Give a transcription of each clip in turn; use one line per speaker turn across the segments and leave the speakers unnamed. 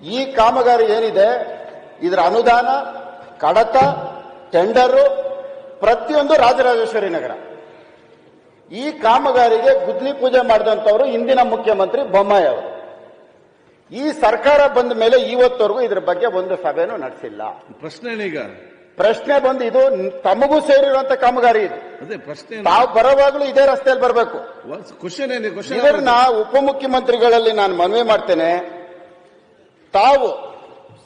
ಈ ಕಾಮಗಾರಿ ಏನಿದೆ ಇದರ ಅನುದಾನ, ಕಡತ, ಟೆಂಡರು ಪ್ರತಿಯೊಂದು ರಾಜರಾಜೇಶ್ವರಿ ನಗರ. ಈ ಕಾಮಗಾರಿಗೆ ಗುದ್ಲಿ ಪೂಜೆ ಮಾಡಿದಂಥವರು ಇಂದಿನ ಮುಖ್ಯಮಂತ್ರಿ ಬೊಮ್ಮಾಯಿ ಅವರು. ಈ ಸರ್ಕಾರ ಬಂದ ಮೇಲೆ ಇವತ್ತವರೆಗೂ ಇದ್ರ ಬಗ್ಗೆ ಒಂದು ಸಭೆನೂ ನಡೆಸಿಲ್ಲ. ಪ್ರಶ್ನೆ ಬಂದು ಇದು ತಮಗೂ ಸೇರಿರುವಂತ ಕಾಮಗಾರಿ ಇದು. ತಾವು ಬರೋವಾಗಲೂ ಇದೇ ರಸ್ತೆಯಲ್ಲಿ ಬರಬೇಕು. ಇವ್ರನ್ನ ಉಪಮುಖ್ಯಮಂತ್ರಿಗಳಲ್ಲಿ ನಾನು ಮನವಿ ಮಾಡ್ತೇನೆ. ತಾವು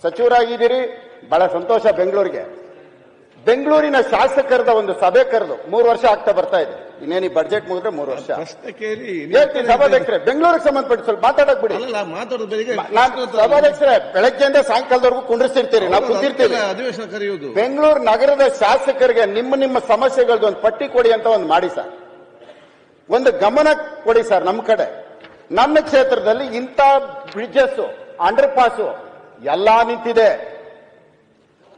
ಸಚಿವರಾಗಿದ್ದೀರಿ, ಬಹಳ ಸಂತೋಷ. ಬೆಂಗಳೂರಿನ ಶಾಸಕರದ ಒಂದು ಸಭೆ ಕರೆದು 3 ವರ್ಷ ಆಗ್ತಾ ಬರ್ತಾ ಇದೆ. ಇನ್ನೇನು ಬಡ್ಜೆಟ್ ಮುಗಿದ್ರೆ 3 ವರ್ಷ ಹೇಳ್ತೀನಿ. ಸಭಾಧ್ಯಕ್ಷರೇ, ಬೆಂಗಳೂರಿಗೆ ಸಂಬಂಧಪಟ್ಟ ಸ್ವಲ್ಪ ಮಾತಾಡಕ್ ಬಿಡಿ. ಸಭಾಧ್ಯಕ್ಷರೇ, ಬೆಳಗ್ಗೆಯಿಂದ ಸಾಯಂಕಾಲದವರೆಗೂ ಕುಂಡ್ರಿಸಿರ್ತೀರಿ, ನಾವು ಕೂತಿರ್ತೀವಿ. ಬೆಂಗಳೂರು ನಗರದ ಶಾಸಕರಿಗೆ ನಿಮ್ಮ ಸಮಸ್ಯೆಗಳದ್ದು ಒಂದು ಪಟ್ಟಿ ಕೊಡಿ ಅಂತ ಒಂದು ಮಾಡಿ ಸರ್. ಒಂದು ಗಮನ ಕೊಡಿ ಸರ್. ನಮ್ಮ ಕಡೆ, ನನ್ನ ಕ್ಷೇತ್ರದಲ್ಲಿ ಇಂಥ ಬ್ರಿಡ್ಜಸ್, ಅಂಡರ್ ಪಾಸ್ ಎಲ್ಲಾ ನಿಂತಿದೆ.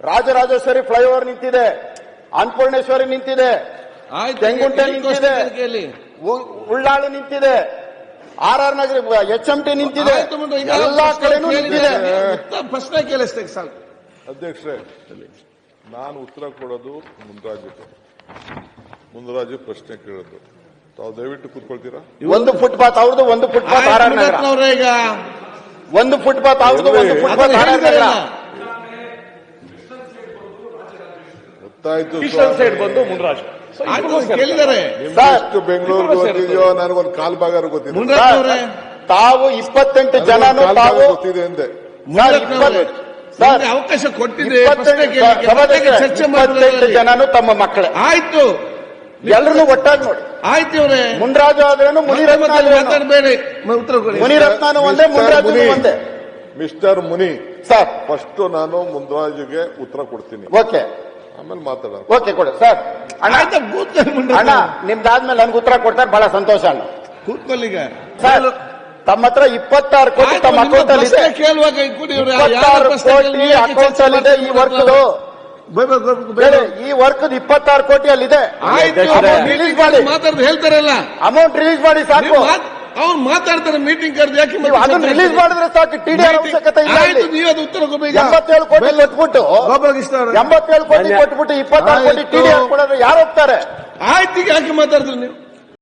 ರಾಜರಾಜೇಶ್ವರಿ ಫ್ಲೈಓವರ್ ನಿಂತಿದೆ, ಅನ್ನಪೂರ್ಣೇಶ್ವರಿ ನಿಂತಿದೆ, ತೆಂಗುಂಟೆ ನಿಂತಿದೆ, ಉಳ್ಳಾಳಿ ನಿಂತಿದೆ, RR ನಗರ HMT ನಿಂತಿದೆ, ಎಲ್ಲಾ ಕಡೆನೂ ನಿಂತಿದೆ.
ಪ್ರಶ್ನೆ ಕೇಳಿಸ್ತೇನೆ ಸರ್.
ಅಧ್ಯಕ್ಷರೇ, ನಾನು ಉತ್ತರ ಕೊಡೋದು ಮುಂದರಾಜು ಪ್ರಶ್ನೆ ಕೇಳೋದು. ತಾವು ದಯವಿಟ್ಟು ಕೂತ್ಕೊಳ್ತೀರಾ?
ಒಂದು ಫುಟ್ಪಾತ್ ಅವ್ರದ್ದು, ಒಂದು ಫುಟ್ಪಾತ್ RR ನಗರ. ಈಗ ಒಂದು ಫುಟ್ಪಾತ್ ಅವ್ರದ್ದು, ಒಂದು ಫುಟ್ಪಾತ್ RR ನಗರ.
ಸೈಡ್ ಬಂದು ಮುನ್ರಾಜ್ ಬೆಂಗಳೂರು ಗೊತ್ತಿದೆಯೋ ನನಗೊಂದು ಕಾಲ್ ಭಾಗ ಗೊತ್ತಿದೆ.
ತಾವು 28 ಜನನು ತಾವು
ಗೊತ್ತಿದೆ ಅಂದೆ.
ಅವಕಾಶ ಕೊಟ್ಟಿದೆ,
ಚರ್ಚೆ 28 ಜನನು ತಮ್ಮ ಮಕ್ಕಳೇ.
ಆಯ್ತು,
ಎಲ್ಲರೂ ಒಟ್ಟಾಗಿ ನೋಡಿ.
ಆಯ್ತು ಅವರೇ.
ಮುನ್ರಾಜು ಆದ್ರೇನು,
ಮಾತಾಡಬೇಡಿ, ಉತ್ತರ ಕೊಡಿ.
ಮುನಿರತ್ನನು ಒಂದೇ, ಮುನ್ರಾಜು ಒಂದೇ.
ಮಿಸ್ಟರ್ ಮುನಿ
ಸರ್,
ಫಸ್ಟ್ ನಾನು ಮುನ್ರಾಜುಗೆ ಉತ್ತರ ಕೊಡ್ತೀನಿ,
ಓಕೆ,
ಆಮೇಲೆ ಮಾತಾಡ.
ಓಕೆ, ಕೊಡಿ ಸರ್. ಅಣ್ಣ, ನಿಮ್ದಾದ್ಮೇಲೆ ನನ್ಗೆ ಉತ್ತರ ಕೊಡ್ತಾರೆ, ಬಹಳ ಸಂತೋಷ. ಅಣ್ಣ
ಕೂತ್ಕೊಳ್ಳಿಗ
ಸರ್, ತಮ್ಮ ಹತ್ರ 26 ಕೋಟಿ ತಮ್ಮ ಅಕೌಂಟ್ ಅಲ್ಲಿ ಇದೆ. 26 ಕೋಟಿ ಅಕೌಂಟ್ ಅಲ್ಲಿ ಇದೆ. ಈ ವರ್ಕ್ದು ಈ ವರ್ಕ್ 26 ಕೋಟಿ ಅಲ್ಲಿದೆ. ರಿಲೀಸ್ ಮಾಡಿ
ಮಾತಾಡ್ದು ಹೇಳ್ತಾರಲ್ಲ,
ಅಮೌಂಟ್ ರಿಲೀಸ್ ಮಾಡಿ ಸಾಕು.
ಅವ್ರು ಮಾತಾಡ್ತಾರೆ ಮೀಟಿಂಗ್ ಕರೆದು, ಯಾಕೆ
ಅದನ್ನ ರಿಲೀಸ್ ಮಾಡಿದ್ರೆ ಸಾಕು. TDR ಅವಶ್ಯಕತೆ ಇಲ್ಲ.
ನೀವು ಅದು ಉತ್ತರ ಕೊಡಬೇಕು.
87 ಕೋಟಿ ಕೊಟ್ಬಿಟ್ಟು 87 ಕೋಟಿ ಕೊಟ್ಬಿಟ್ಟು 26 ಕೋಟಿ TDR ಕೊಡೋದು ಯಾರು ಹೋಗ್ತಾರೆ?
ಆಯ್ತು, ಯಾಕೆ ಮಾತಾಡಿದ್ರು ನೀವು?